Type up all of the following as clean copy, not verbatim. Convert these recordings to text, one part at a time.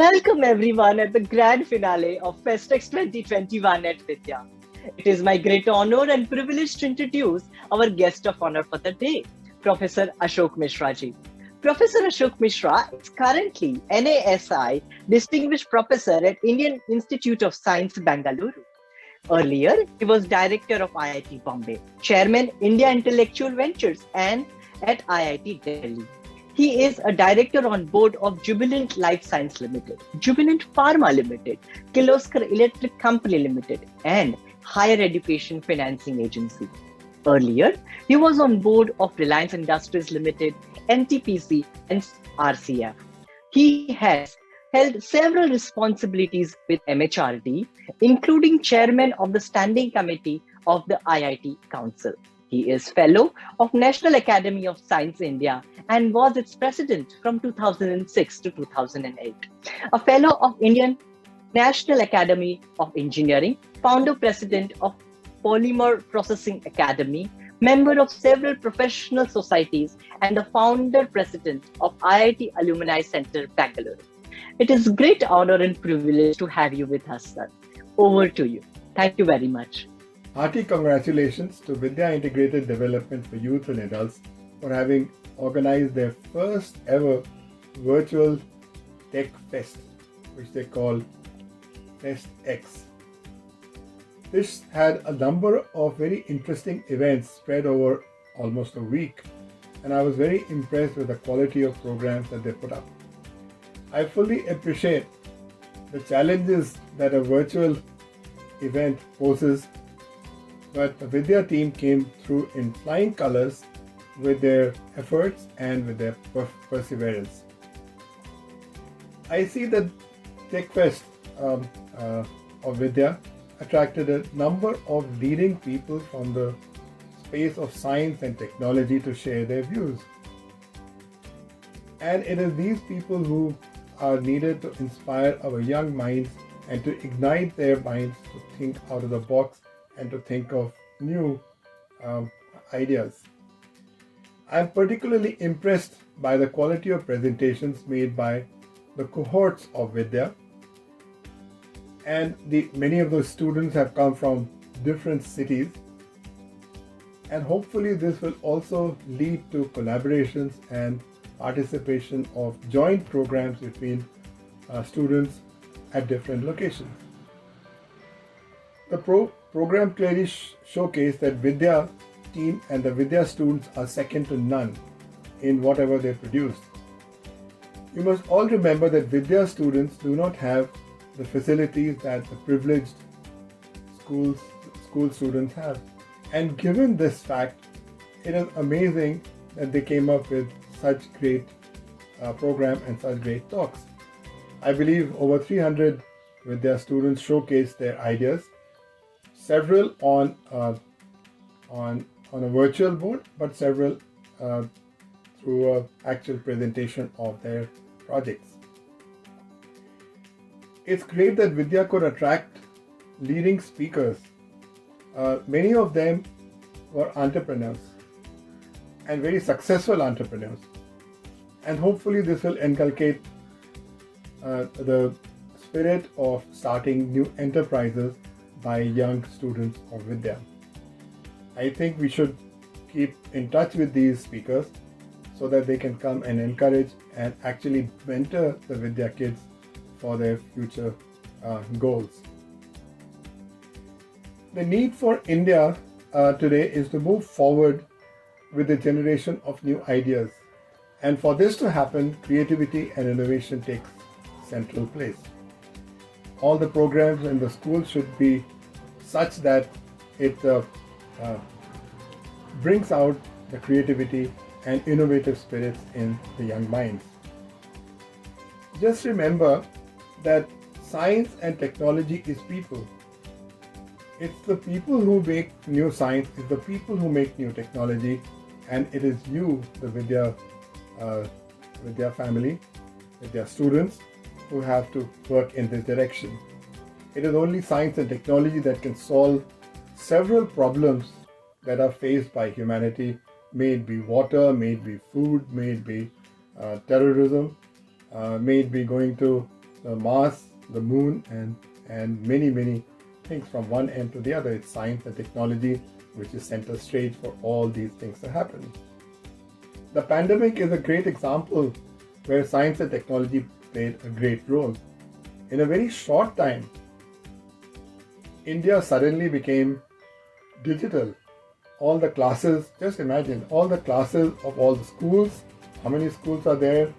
Welcome everyone at the grand finale of Festex 2021 at Vidya. It is my great honor and privilege to introduce our guest of honor for the day, Professor Ashok Mishra ji. Professor Ashok Mishra is currently NASI Distinguished Professor at Indian Institute of Science, Bangalore. Earlier, he was Director of IIT Bombay, Chairman India Intellectual Ventures and at IIT Delhi. He is a director on board of Jubilant Life Science Limited, Jubilant Pharma Limited, Kirloskar Electric Company Limited, and Higher Education Financing Agency. Earlier, he was on board of Reliance Industries Limited, NTPC, and RCF. He has held several responsibilities with MHRD, including chairman of the Standing Committee of the IIT Council. He is fellow of National Academy of Science India and was its president from 2006 to 2008. A fellow of Indian National Academy of Engineering, founder president of Polymer Processing Academy, member of several professional societies, and the founder president of IIT Alumni Center, Bangalore. It is a great honor and privilege to have you with us, sir. Over to you. Thank you very much. Hearty congratulations to Vidya Integrated Development for Youth and Adults for having organized their first ever virtual Tech Fest, which they call FestX. This had a number of very interesting events spread over almost a week, and I was very impressed with the quality of programs that they put up. I fully appreciate the challenges that a virtual event poses, but the Vidya team came through in flying colors with their efforts and with their perseverance. I see that TechFest of Vidya attracted a number of leading people from the space of science and technology to share their views. And it is these people who are needed to inspire our young minds and to ignite their minds to think out of the box and to think of new ideas. I'm particularly impressed by the quality of presentations made by the cohorts of Vidya, and many of those students have come from different cities, and hopefully this will also lead to collaborations and participation of joint programs between students at different locations. The program clearly showcased that Vidya team and the Vidya students are second to none in whatever they produce. You must all remember that Vidya students do not have the facilities that the privileged school students have. And given this fact, it is amazing that they came up with such great program and such great talks. I believe over 300 Vidya students showcased their ideas, several on a virtual board, but several through an actual presentation of their projects. It's great that Vidya could attract leading speakers. Many of them were entrepreneurs and very successful entrepreneurs. And hopefully this will inculcate the spirit of starting new enterprises by young students of Vidya. I think we should keep in touch with these speakers so that they can come and encourage and actually mentor the Vidya kids for their future goals. The need for India today is to move forward with the generation of new ideas. And for this to happen, creativity and innovation takes central place. All the programs in the school should be such that it brings out the creativity and innovative spirits in the young minds. Just remember that science and technology is people. It's the people who make new science, it's the people who make new technology, and it is you, the Vidya family, Vidya students, who have to work in this direction. It is only science and technology that can solve several problems that are faced by humanity, may it be water, may it be food, may it be terrorism, may it be going to the Mars, the moon, and many things from one end to the other. It's science and technology which is center stage for all these things to happen. The pandemic is a great example where science and technology played a great role. In a very short time, India suddenly became digital. All the classes, just imagine, all the classes of all the schools, how many schools are there,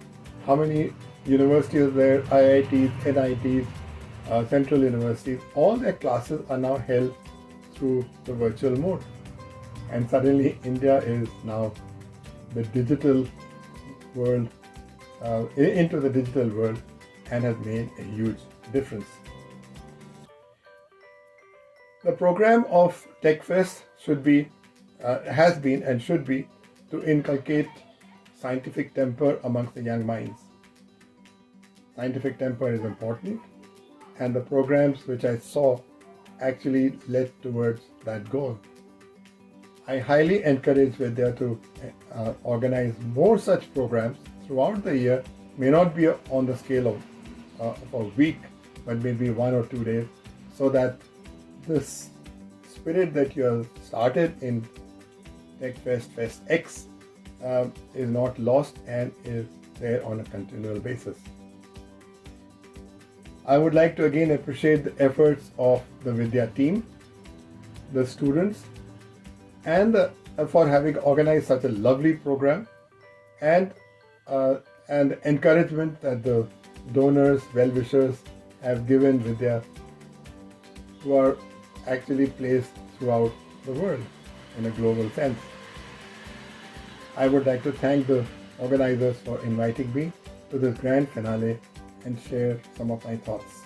how many universities are there, IITs, NITs, central universities, all their classes are now held through the virtual mode. And suddenly India is now the digital world, into the digital world, and has made a huge difference. The program of TechFest has been and should be to inculcate scientific temper amongst the young minds. Scientific temper is important, and the programs which I saw actually led towards that goal. I highly encourage Vidya to organize more such programs throughout the year. May not be on the scale of a week, but maybe 1 or 2 days, so that this spirit that you have started in TechFest Fest X is not lost and is there on a continual basis. I would like to again appreciate the efforts of the Vidya team, the students, and for having organized such a lovely program, and encouragement that the donors, well-wishers have given Vidya, who are actually placed throughout the world in a global sense. I would like to thank the organizers for inviting me to this grand finale and share some of my thoughts.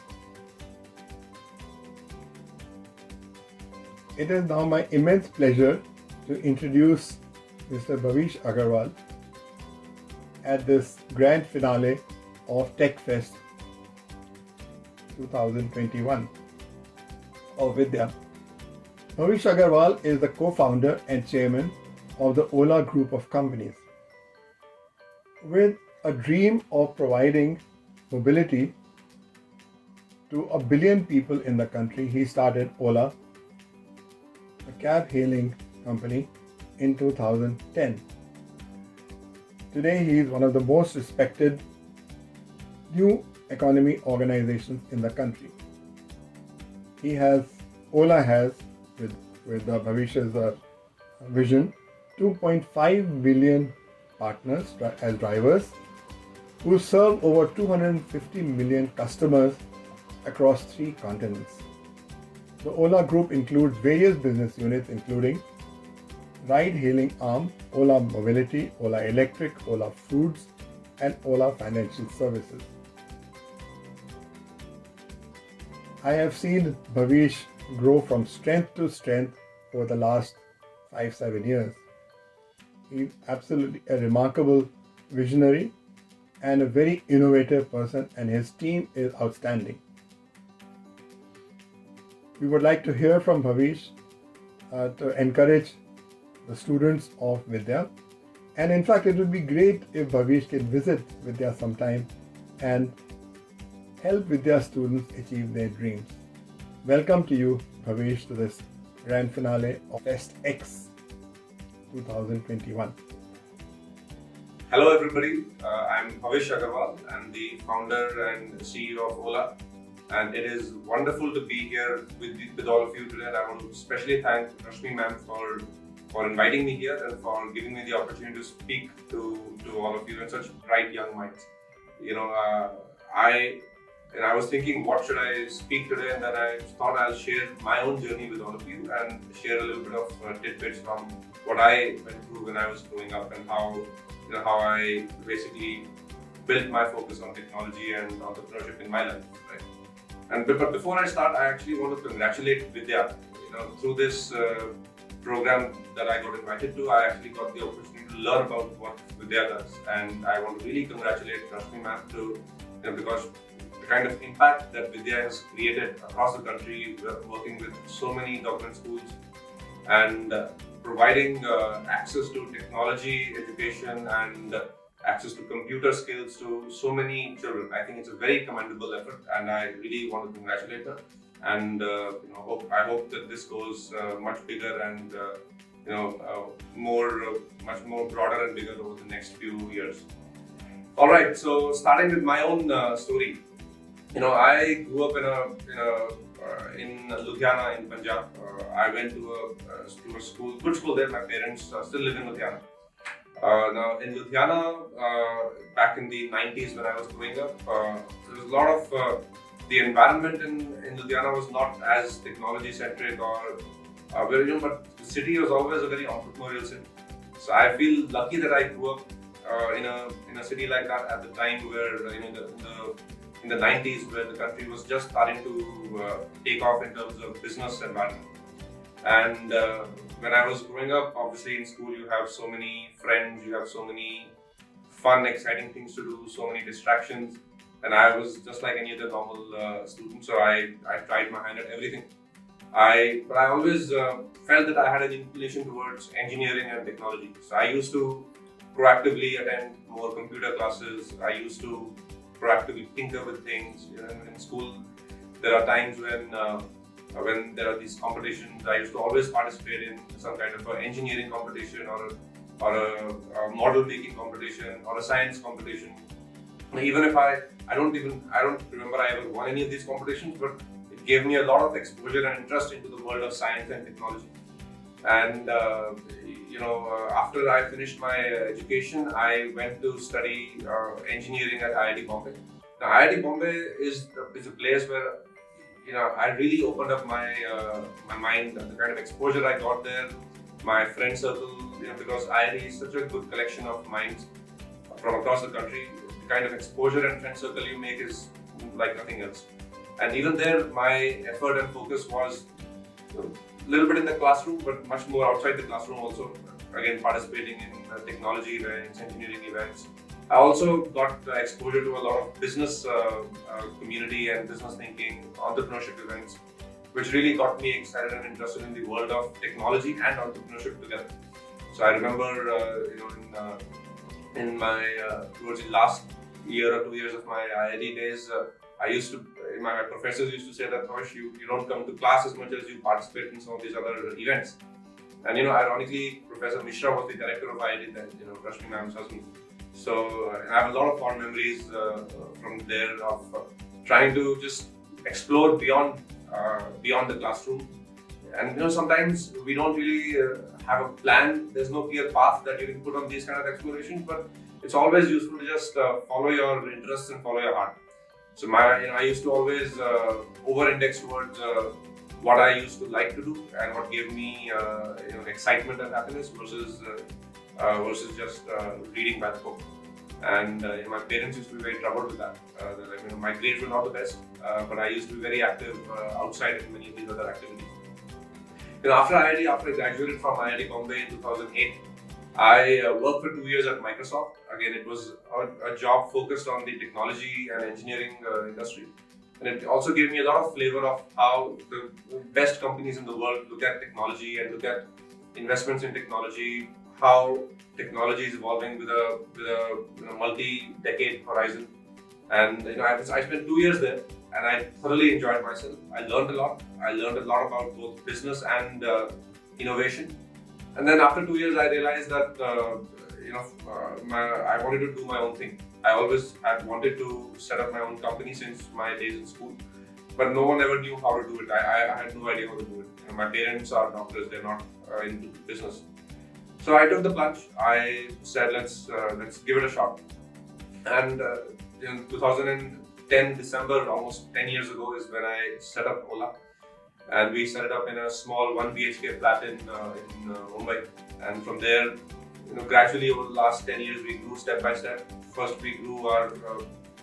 It is now my immense pleasure to introduce Mr. Bhavish Agarwal at this grand finale of TechFest 2021 of Vidya. Bhavish Agarwal is the co-founder and chairman of the Ola Group of companies. With a dream of providing mobility to 1 billion people in the country, he started Ola, a cab hailing company, in 2010. Today, he is one of the most respected new economy organizations in the country. Ola has, with Bhavish's vision, 2.5 million partners as drivers who serve over 250 million customers across 3 continents. The Ola Group includes various business units including ride-hailing arm, Ola Mobility, Ola Electric, Ola Foods, and Ola Financial Services. I have seen Bhavish grow from strength to strength over the last 5-7 years. He's absolutely a remarkable visionary and a very innovative person, and his team is outstanding. We would like to hear from Bhavish to encourage the students of Vidya, and in fact it would be great if Bhavish can visit Vidya sometime and help Vidya students achieve their dreams. Welcome to you, Bhavish, to this grand finale of Fest X 2021. Hello everybody, I'm Bhavish Agarwal. I'm the founder and CEO of Ola, and it is wonderful to be here with all of you today. And I want to especially thank Rashmi ma'am for inviting me here and for giving me the opportunity to speak to all of you and such bright young minds. I was thinking, what should I speak today, and then I thought I'll share my own journey with all of you and share a little bit of tidbits from what I went through when I was growing up and how I basically built my focus on technology and entrepreneurship in my life. Right? But before I start, I actually want to congratulate Vidya. Through this program that I got invited to, I actually got the opportunity to learn about what Vidya does, and I want to really congratulate Rashmi ma'am because the kind of impact that Vidya has created across the country, working with so many government schools and providing access to technology, education, and access to computer skills to so many children. I think it's a very commendable effort, and I really want to congratulate her. And I hope that this goes much bigger and much more broader and bigger over the next few years. All right, so starting with my own story, I grew up in Ludhiana in Punjab. I went to a school, good school there. My parents still live in Ludhiana. Now in Ludhiana, back in the 90s when I was growing up, there was a lot of the environment in Ludhiana was not as technology centric but the city was always a very entrepreneurial city. So I feel lucky that I grew up in a city like that at the time where in the 90s, where the country was just starting to take off in terms of business environment. And when I was growing up, obviously in school you have so many friends, you have so many fun, exciting things to do, so many distractions. And I was just like any other normal student, so I tried my hand at everything. But I always felt that I had an inclination towards engineering and technology. So I used to proactively attend more computer classes. I used to proactively tinker with things. In school, there are times when there are these competitions, I used to always participate in some kind of an engineering competition or a model making competition or a science competition. Even if I don't remember I ever won any of these competitions, but it gave me a lot of exposure and interest into the world of science and technology. And after I finished my education, I went to study engineering at IIT Bombay. Now, IIT Bombay is a place where I really opened up my mind, the kind of exposure I got there, my friend circle, because IIT is such a good collection of minds from across the country. The kind of exposure and friend circle you make is like nothing else. And even there, my effort and focus was a little bit in the classroom, but much more outside the classroom also. Again, participating in technology events, engineering events. I also got exposure to a lot of business community and business thinking, entrepreneurship events, which really got me excited and interested in the world of technology and entrepreneurship together. So I remember, in my towards the last year or 2 years of my IIT days, my professors used to say that, Harsh, you don't come to class as much as you participate in some of these other events. And ironically, Professor Mishra was the director of IIT then, Rashmi ma'am's husband. So I have a lot of fond memories from there of trying to just explore beyond the classroom. And sometimes we don't really have a plan. There's no clear path that you can put on these kind of explorations, but it's always useful to just follow your interests and follow your heart. So I used to always over-index towards what I used to like to do and what gave me excitement and happiness versus just reading by the book. And my parents used to be very troubled with that. My grades were not the best, but I used to be very active outside in many of these other activities. After I graduated from IIT Bombay in 2008, I worked for 2 years at Microsoft. Again, it was a job focused on the technology and engineering industry. And it also gave me a lot of flavor of how the best companies in the world look at technology and look at investments in technology, how technology is evolving with a multi-decade horizon. And I spent 2 years there, and I thoroughly enjoyed myself. I learned a lot. I learned a lot about both business and innovation. And then after 2 years, I realized that I wanted to do my own thing. I always had wanted to set up my own company since my days in school, but no one ever knew how to do it. I had no idea how to do it. My parents are doctors; they're not into business. So I took the plunge. I said, let's give it a shot. And in 2010 December, almost 10 years ago, is when I set up Ola. And we set it up in a small 1 BHK flat in Mumbai. And from there, gradually over the last 10 years, we grew step by step. First, we grew our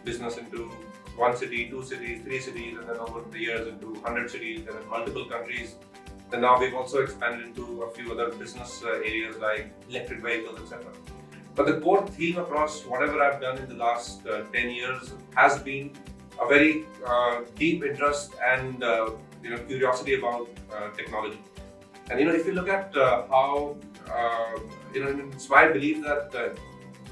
business into 1 city, 2 cities, 3 cities, and then over the years into 100 cities and in multiple countries. And now we've also expanded into a few other business areas like electric vehicles, etc. But the core theme across whatever I've done in the last 10 years has been a very deep interest and curiosity about technology. And if you look at how it's my belief that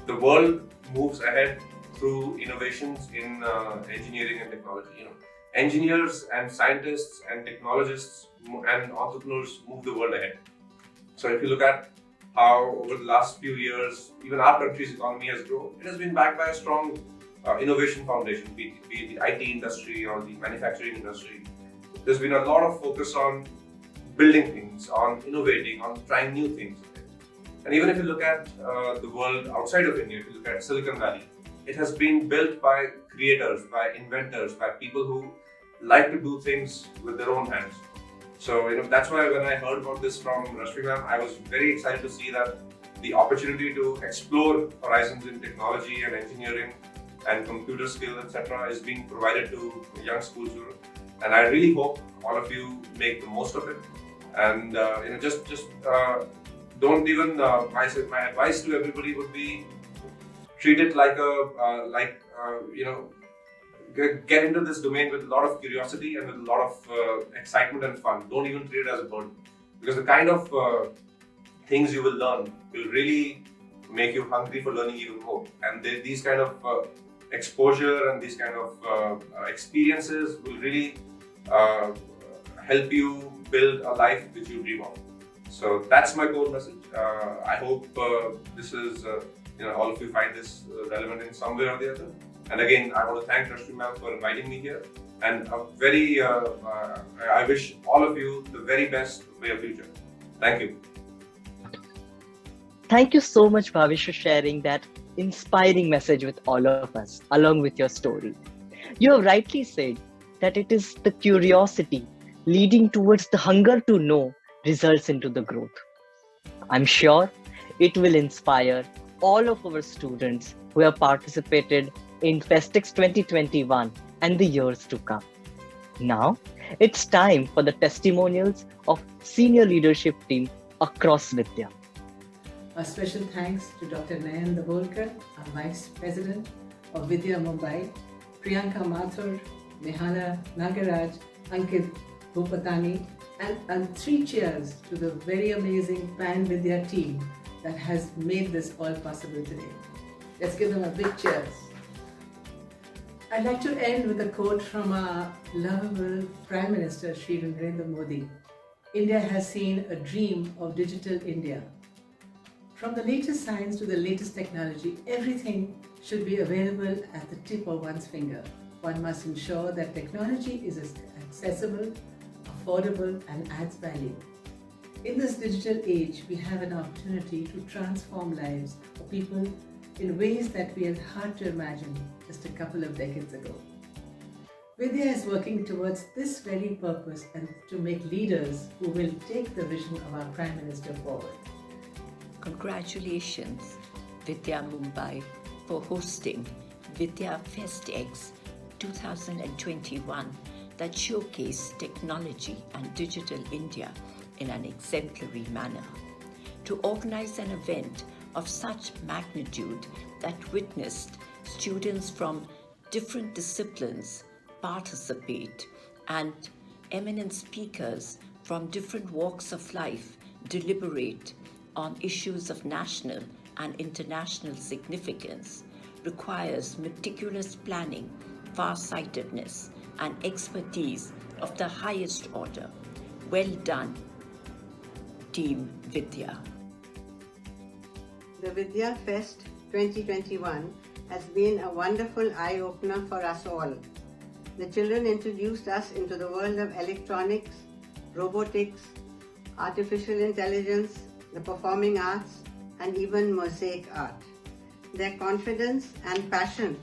the world moves ahead through innovations in engineering and technology. Engineers and scientists and technologists and entrepreneurs move the world ahead. So if you look at how over the last few years, even our country's economy has grown, it has been backed by a strong innovation foundation, be it the IT industry or the manufacturing industry. There's been a lot of focus on building things, on innovating, on trying new things. And even if you look at the world outside of India, if you look at Silicon Valley, it has been built by creators, by inventors, by people who like to do things with their own hands. So that's why when I heard about this from Rashmi ma'am, I was very excited to see that the opportunity to explore horizons in technology and engineering and computer skills, etc., is being provided to young school children. And I really hope all of you make the most of it. And just don't even. My advice to everybody would be treat it like get into this domain with a lot of curiosity and with a lot of excitement and fun. Don't even treat it as a burden, because the kind of things you will learn will really make you hungry for learning even more. And these kind of exposure and these kind of experiences will really help you build a life which you dream of. So that's my core message. I hope this is, all of you find this relevant in some way or the other. And again, I want to thank Rashmi ma'am for inviting me here. And I wish all of you the very best for your future. Thank you. Thank you so much, Bhavish, for sharing that inspiring message with all of us, along with your story. You have rightly said that it is the curiosity leading towards the hunger to know results into the growth. I'm sure it will inspire all of our students who have participated in Festex 2021 and the years to come. Now, it's time for the testimonials of senior leadership team across Vidya. A special thanks to Dr. Nayan Dabholkar, our Vice President of Vidya Mumbai, Priyanka Mathur, Nehala Nagaraj, Ankit Bhupatani, and 3 cheers to the very amazing Pan Vidya team that has made this all possible today. Let's give them a big cheers. I'd like to end with a quote from our lovable Prime Minister Shri Narendra Modi. India has seen a dream of digital India. From the latest science to the latest technology, everything should be available at the tip of one's finger. One must ensure that technology is accessible, affordable, and adds value. In this digital age, we have an opportunity to transform lives of people in ways that we had hard to imagine just a couple of decades ago. Vidya is working towards this very purpose and to make leaders who will take the vision of our Prime Minister forward. Congratulations, Vidya Mumbai, for hosting Vidya Festex 2021 that showcased technology and digital India in an exemplary manner. To organize an event of such magnitude that witnessed students from different disciplines participate and eminent speakers from different walks of life deliberate on issues of national and international significance requires meticulous planning, far-sightedness, and expertise of the highest order. Well done, Team Vidya. The Vidya Fest 2021 has been a wonderful eye-opener for us all. The children introduced us into the world of electronics, robotics, artificial intelligence, the performing arts, and even mosaic art. Their confidence and passion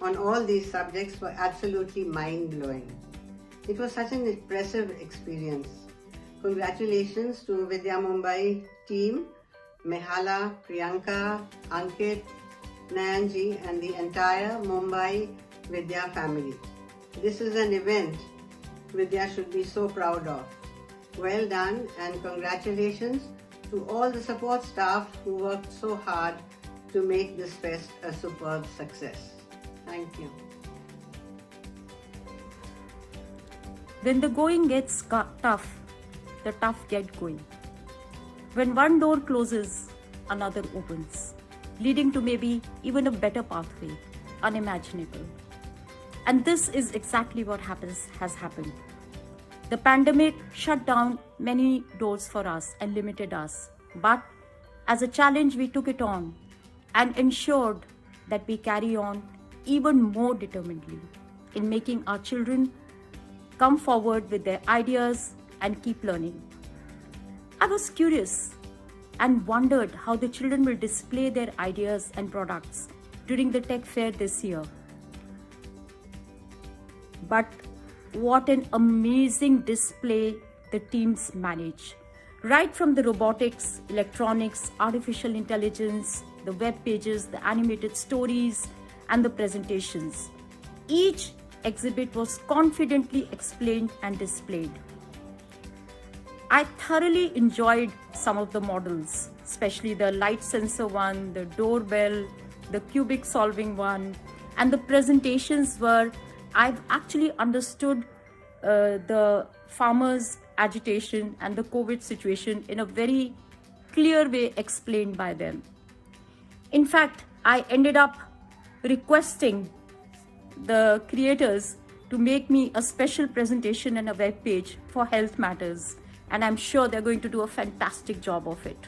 on all these subjects were absolutely mind-blowing. It was such an impressive experience. Congratulations to Vidya Mumbai team, Mehala, Priyanka, Ankit, Nayanji, and the entire Mumbai Vidya family. This is an event Vidya should be so proud of. Well done, and congratulations to all the support staff who worked so hard to make this fest a superb success. Thank you. When the going gets tough, the tough get going. When one door closes, another opens. leading to maybe even a better pathway, unimaginable. And this is exactly what has happened. The pandemic shut down many doors for us and limited us. But as a challenge, we took it on and ensured that we carry on even more determinedly in making our children come forward with their ideas and keep learning. I was curious and wondered how the children will display their ideas and products during the tech fair this year. But what an amazing display the teams manage. Right from the robotics, electronics, artificial intelligence, the web pages, the animated stories, and the presentations. Each exhibit was confidently explained and displayed. I thoroughly enjoyed some of the models, especially the light sensor one, the doorbell, the cubic solving one, and the presentations where I've actually understood the farmers' agitation and the COVID situation in a very clear way explained by them. In fact, I ended up requesting the creators to make me a special presentation and a web page for health matters, and I'm sure they're going to do a fantastic job of it.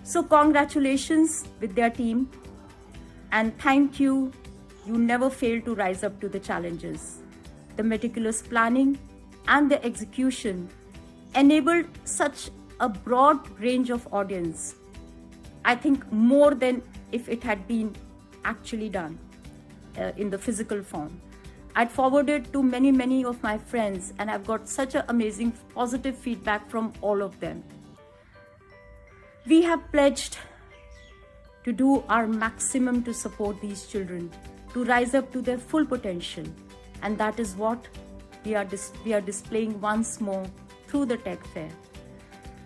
So congratulations with their team, and thank you. You never fail to rise up to the challenges. The meticulous planning and the execution enabled such a broad range of audience. I think more than if it had been actually done in the physical form. I'd forwarded to many of my friends, and I've got such an amazing positive feedback from all of them. We have pledged to do our maximum to support these children to rise up to their full potential, and that is what we are displaying once more through the tech fair.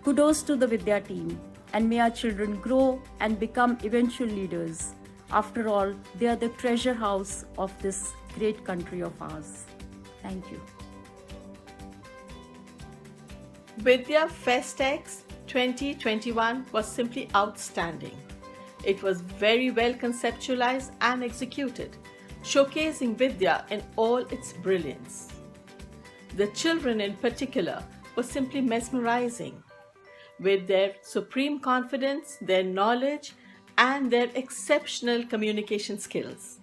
Kudos to the Vidya team, and may our children grow and become eventual leaders. After all, they are the treasure house of this great country of ours. Thank you. Vidya FestX 2021 was simply outstanding. It was very well conceptualized and executed, showcasing Vidya in all its brilliance. The children in particular were simply mesmerizing, with their supreme confidence, their knowledge, and their exceptional communication skills.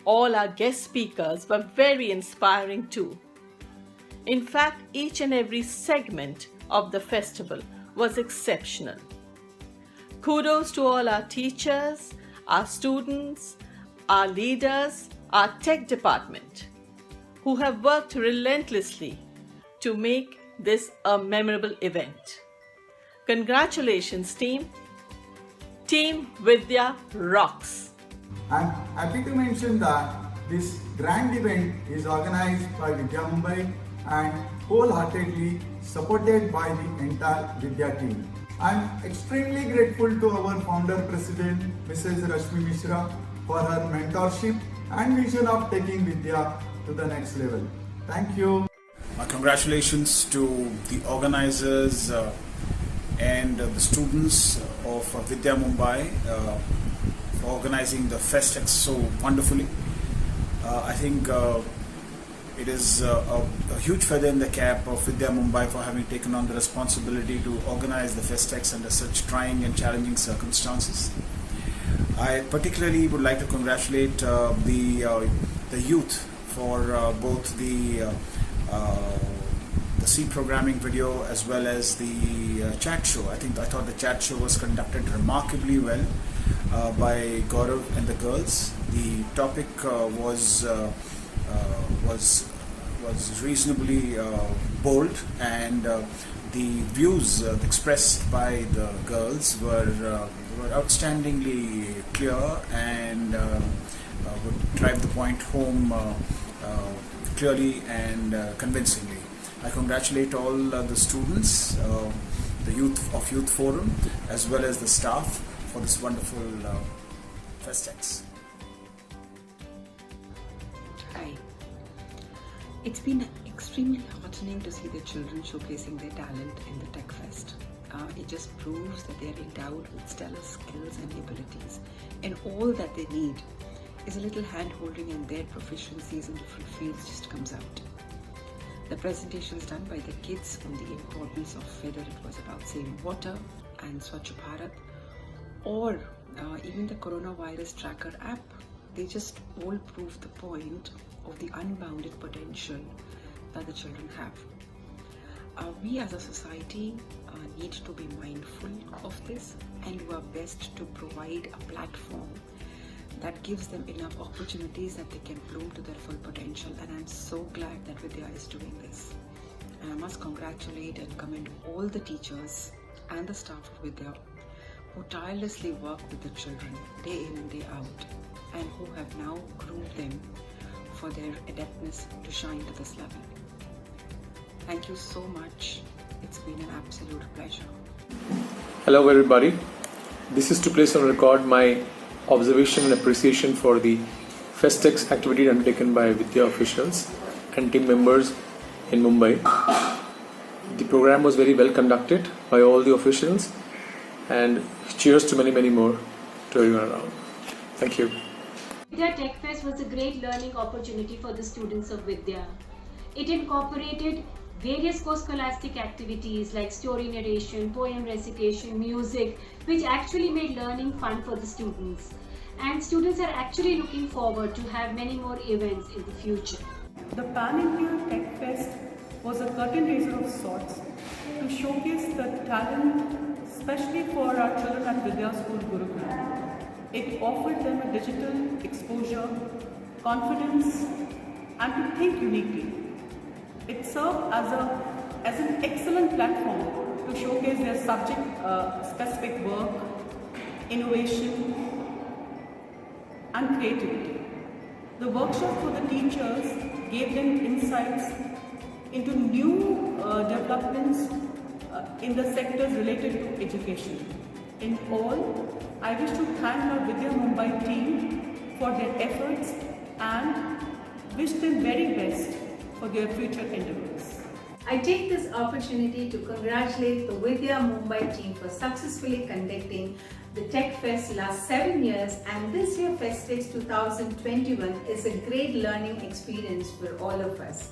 All our guest speakers were very inspiring too. In fact, each and every segment of the festival was exceptional. Kudos to all our teachers, our students, our leaders, our tech department, who have worked relentlessly to make this a memorable event. Congratulations, team. Team Vidya rocks. I'm happy to mention that this grand event is organized by Vidya Mumbai and wholeheartedly supported by the entire Vidya team. I'm extremely grateful to our founder president, Mrs. Rashmi Mishra, for her mentorship and vision of taking Vidya to the next level. Thank you. Congratulations to the organizers and the students of Vidya Mumbai for organizing the FestX so wonderfully. I think it is a huge feather in the cap of Vidya Mumbai for having taken on the responsibility to organize the FestX under such trying and challenging circumstances. I particularly would like to congratulate the youth for both the C programming video as well as the chat show. I thought the chat show was conducted remarkably well by Gaurav and the girls. The topic was reasonably bold, and the views expressed by the girls were outstandingly clear and would drive the point home clearly and convincingly. I congratulate all the students, the youth of Youth Forum, as well as the staff for this wonderful FestX. Hi. It's been extremely hot heartening to see the children showcasing their talent in the Tech Fest. It just proves that they are endowed with stellar skills and abilities, and all that they need is a little hand-holding, and their proficiencies in different fields just comes out. The presentations done by the kids on the importance of whether it was about saving water and Swachh Bharat, or even the coronavirus tracker app, they just all prove the point of the unbounded potential that the children have. We as a society need to be mindful of this and do our best to provide a platform that gives them enough opportunities that they can bloom to their full potential, and I'm so glad that Vidya is doing this. And I must congratulate and commend all the teachers and the staff of Vidya who tirelessly work with the children day in and day out, and who have now groomed them for their adeptness to shine to this level. Thank you so much. It's been an absolute pleasure. Hello everybody. This is to place on record my observation and appreciation for the Festex activity undertaken by Vidya officials and team members in Mumbai. The program was very well conducted by all the officials, and cheers to many more to everyone around. Thank you. Vidya Tech Fest was a great learning opportunity for the students of Vidya. It incorporated various co-scholastic activities like story narration, poem recitation, music, which actually made learning fun for the students. And students are actually looking forward to have many more events in the future. The Pan India Tech Fest was a curtain raiser of sorts to showcase the talent, especially for our children at Vidya School Gurugram. It offered them a digital exposure, confidence, and to think uniquely. It served as an excellent platform to showcase their subject-specific work, innovation, and creativity. The workshop for the teachers gave them insights into new developments in the sectors related to education. In all, I wish to thank our Vidya Mumbai team for their efforts and wish them very best for their future endeavors. I take this opportunity to congratulate the Vidya Mumbai team for successfully conducting the Tech Fest last 7 years, and this year Festex 2021 is a great learning experience for all of us.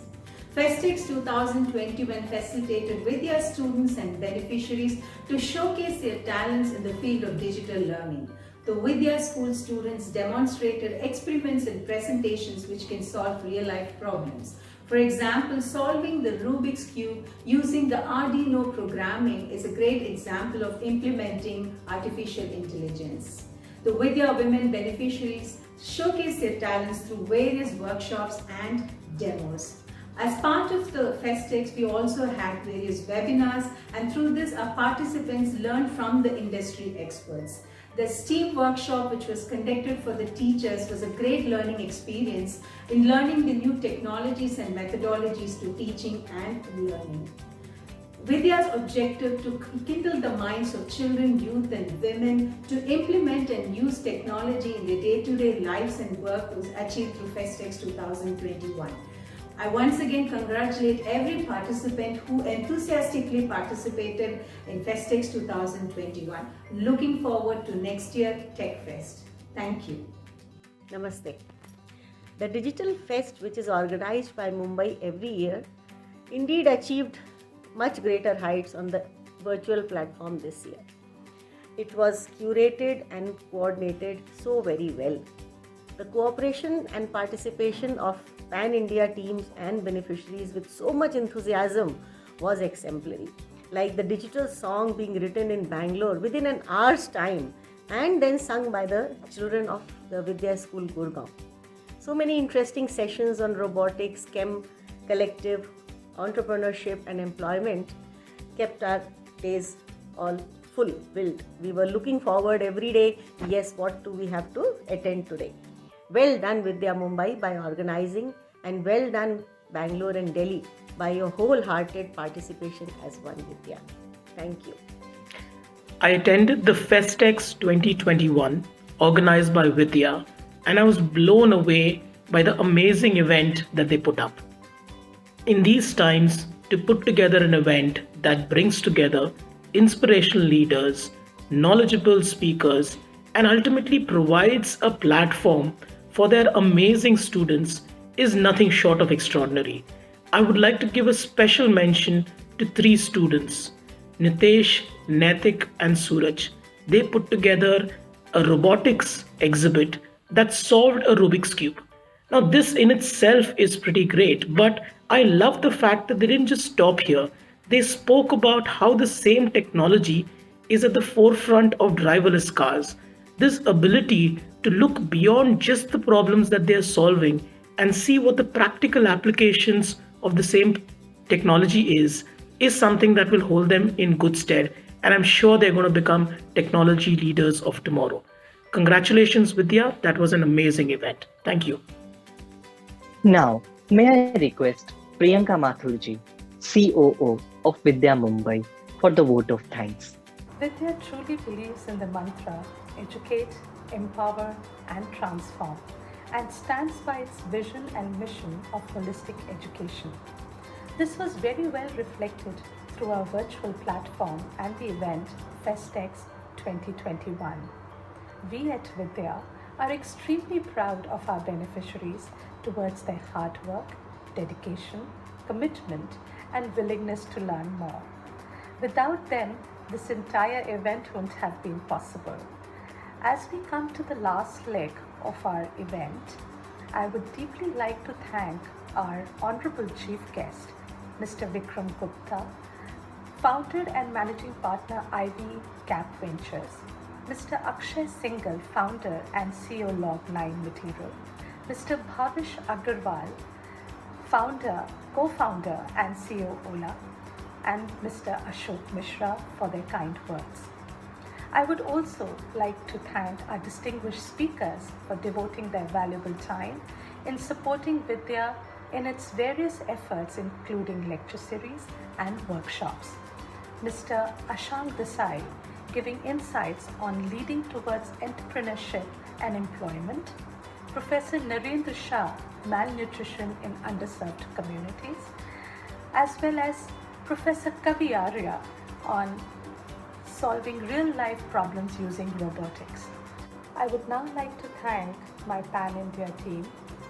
Festex 2021 facilitated Vidya students and beneficiaries to showcase their talents in the field of digital learning. The Vidya school students demonstrated experiments and presentations which can solve real-life problems. For example, solving the Rubik's Cube using the Arduino programming is a great example of implementing artificial intelligence. The Vidya women beneficiaries showcased their talents through various workshops and demos. As part of the Festex, we also had various webinars, and through this our participants learned from the industry experts. The STEAM workshop, which was conducted for the teachers, was a great learning experience in learning the new technologies and methodologies to teaching and learning. Vidya's objective to kindle the minds of children, youth and women to implement and use technology in their day-to-day lives and work was achieved through Festex 2021. I once again congratulate every participant who enthusiastically participated in Festex 2021. Looking forward to next year Tech Fest. Thank you. Namaste. The Digital Fest, which is organized by Mumbai every year, indeed achieved much greater heights on the virtual platform this year. It was curated and coordinated so very well. The cooperation and participation of Pan-India teams and beneficiaries with so much enthusiasm was exemplary. Like the digital song being written in Bangalore within an hour's time and then sung by the children of the Vidya School Gurgaon. So many interesting sessions on robotics, chem, collective, entrepreneurship and employment kept our days all filled. We were looking forward every day, yes, what do we have to attend today? Well done Vidya Mumbai by organizing, and well done Bangalore and Delhi by your wholehearted participation as one Vidya. Thank you. I attended the Festex 2021 organized by Vidya, and I was blown away by the amazing event that they put up. In these times, to put together an event that brings together inspirational leaders, knowledgeable speakers, and ultimately provides a platform for their amazing students is nothing short of extraordinary. I would like to give a special mention to 3 students, Nitesh, Naitik, and Suraj. They put together a robotics exhibit that solved a Rubik's Cube. Now, this in itself is pretty great, but I love the fact that they didn't just stop here. They spoke about how the same technology is at the forefront of driverless cars. This ability to look beyond just the problems that they are solving and see what the practical applications of the same technology is something that will hold them in good stead. And I'm sure they're going to become technology leaders of tomorrow. Congratulations, Vidya. That was an amazing event. Thank you. Now, may I request Priyanka Mathurji, COO of Vidya Mumbai, for the vote of thanks. Vidya truly believes in the mantra, educate, empower, and transform, and stands by its vision and mission of holistic education. This was very well reflected through our virtual platform and the event FestX 2021. We at Vidya are extremely proud of our beneficiaries towards their hard work, dedication, commitment, and willingness to learn more. Without them, this entire event wouldn't have been possible. As we come to the last leg of our event, I would deeply like to thank our Honorable Chief Guest, Mr. Vikram Gupta, Founder and Managing Partner, Ivy Cap Ventures, Mr. Akshay Singhal, Founder and CEO Log9 Material, Mr. Bhavish Agarwal, Co-Founder and CEO Ola, and Mr. Ashok Mishra for their kind words. I would also like to thank our distinguished speakers for devoting their valuable time in supporting Vidya in its various efforts, including lecture series and workshops. Mr. Ashank Desai, giving insights on leading towards entrepreneurship and employment. Professor Narendra Shah, malnutrition in underserved communities, as well as Professor Kavi Arya on solving real-life problems using robotics. I would now like to thank my Pan-India team,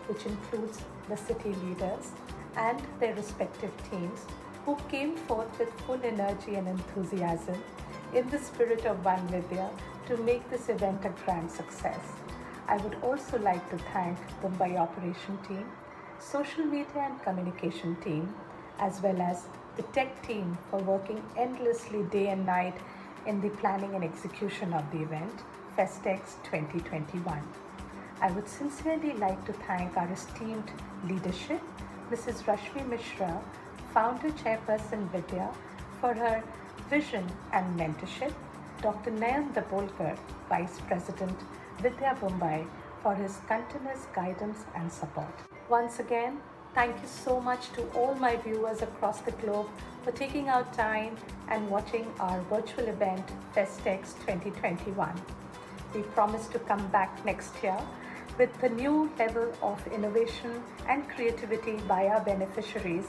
which includes the city leaders and their respective teams who came forth with full energy and enthusiasm in the spirit of One Vidya to make this event a grand success. I would also like to thank Mumbai Operation Team, Social Media and Communication Team, as well as the Tech Team for working endlessly day and night in the planning and execution of the event, FestX 2021. I would sincerely like to thank our esteemed leadership, Mrs. Rashmi Mishra, Founder Chairperson Vidya, for her vision and mentorship, Dr. Nayan Dabolkar, Vice President Vidya Mumbai, for his continuous guidance and support. Once again, thank you so much to all my viewers across the globe for taking out time and watching our virtual event, FestX 2021. We promise to come back next year with a new level of innovation and creativity by our beneficiaries.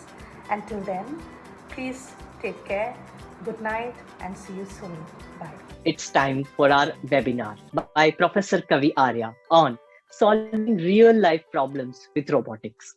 Until then, please take care, good night, and see you soon. Bye. It's time for our webinar by Professor Kavi Arya on solving real-life problems with robotics.